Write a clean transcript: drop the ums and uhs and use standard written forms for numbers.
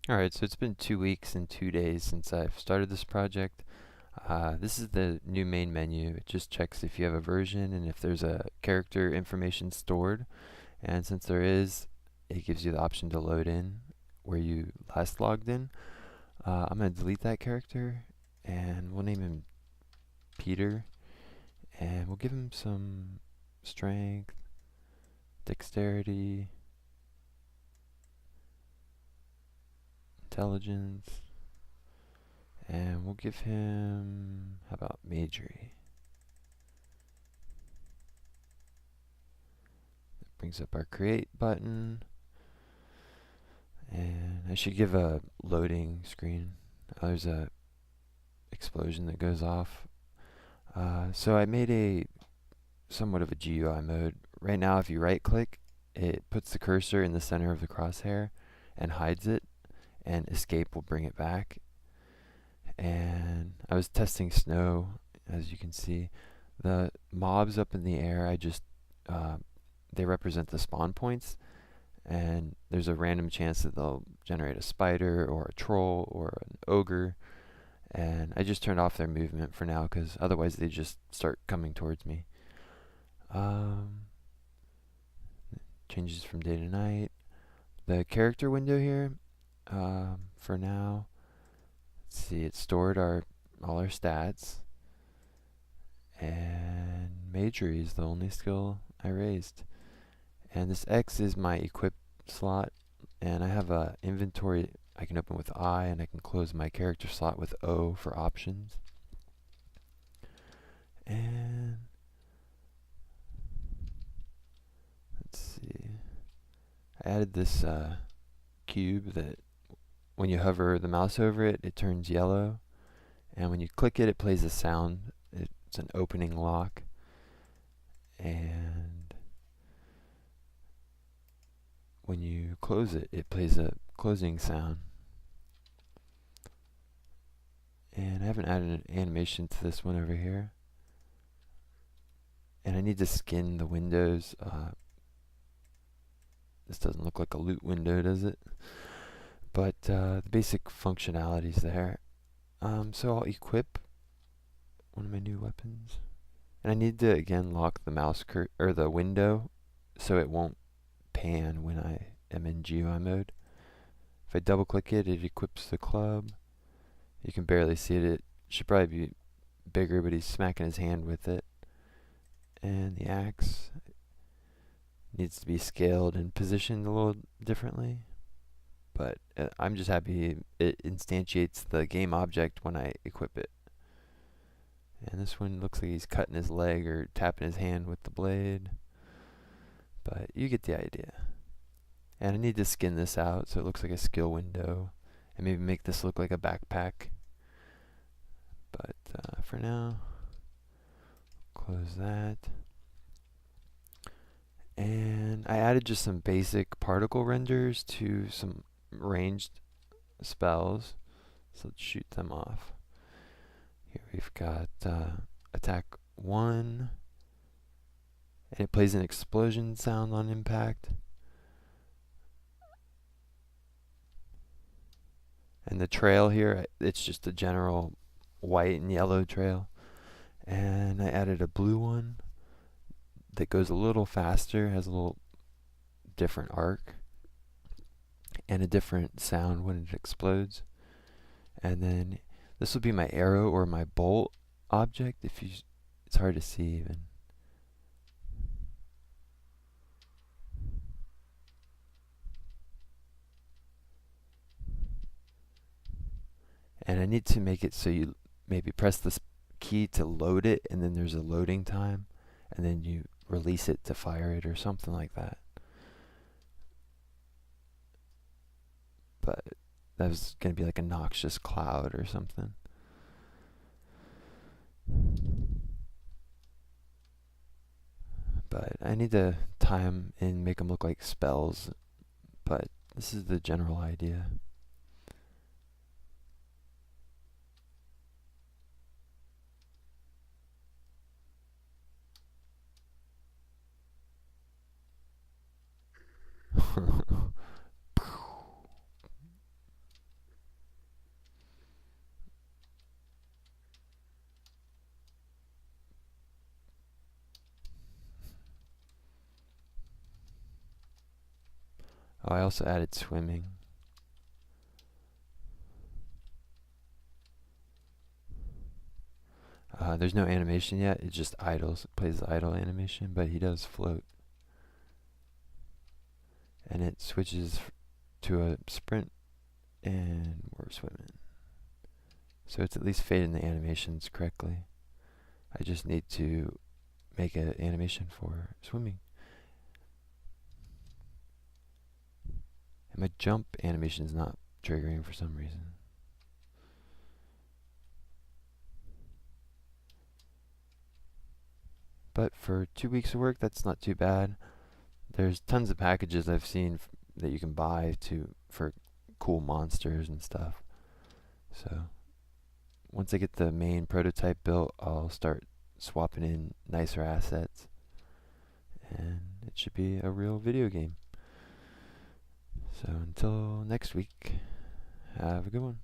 Alright, so it's been 2 weeks and 2 days since I've started this project. This is the new main menu. It just checks if you have a version and if there's a character information stored. And since there is, it gives you the option to load in where you last logged in. I'm going to delete that character and we'll name him Peter. And we'll give him some strength, dexterity, intelligence. And we'll give him, how about majory? That brings up our create button. And I should give a loading screen. There's a explosion that goes off. So I made a somewhat of a GUI mode. Right now, if you right click, it puts the cursor in the center of the crosshair and hides it, and escape will bring it back. And I was testing snow, as you can see. The mobs up in the air, they represent the spawn points, and there's a random chance that they'll generate a spider or a troll or an ogre. And I just turned off their movement for now because otherwise they just start coming towards me. Changes from day to night. The character window here, for now, let's see, it stored all our stats, and majory is the only skill I raised. And this X is my equip slot, and I have a inventory I can open with I, and I can close my character slot with O for options. And let's see, I added this cube that when you hover the mouse over it, it turns yellow, and when you click it, it plays a sound. It's an opening lock, and when you close it, it plays a closing sound. And I haven't added an animation to this one over here. And I need to skin the windows. This doesn't look like a loot window, does it? But the basic functionality is there. So I'll equip one of my new weapons. And I need to, again, lock the mouse or the window so it won't pan when I am in GUI mode. If I double click it, it equips the club. You can barely see it. It should probably be bigger, but he's smacking his hand with it. And the axe needs to be scaled and positioned a little differently. But I'm just happy it instantiates the game object when I equip it. And this one looks like he's cutting his leg or tapping his hand with the blade. But you get the idea. And I need to skin this out so it looks like a skill window. And maybe make this look like a backpack. But for now, close that. And I added just some basic particle renders to some ranged spells. So let's shoot them off. Here we've got attack 1. And it plays an explosion sound on impact. And the trail here, it's just a general white and yellow trail. And I added a blue one that goes a little faster, has a little different arc, and a different sound when it explodes. And then this will be my arrow or my bolt object. It's hard to see even. And I need to make it so you maybe press this key to load it, and then there's a loading time, and then you release it to fire it or something like that. But that was going to be like a noxious cloud or something. But I need to tie them and make them look like spells. But this is the general idea. Oh, I also added swimming. There's no animation yet. It just idles. It plays the idle animation, but he does float. And it switches to a sprint, and we're swimming. So it's at least fading the animations correctly. I just need to make an animation for swimming. And my jump animation is not triggering for some reason. But for 2 weeks of work, that's not too bad. There's tons of packages I've seen that you can buy for cool monsters and stuff. So once I get the main prototype built, I'll start swapping in nicer assets, and it should be a real video game. So until next week, have a good one.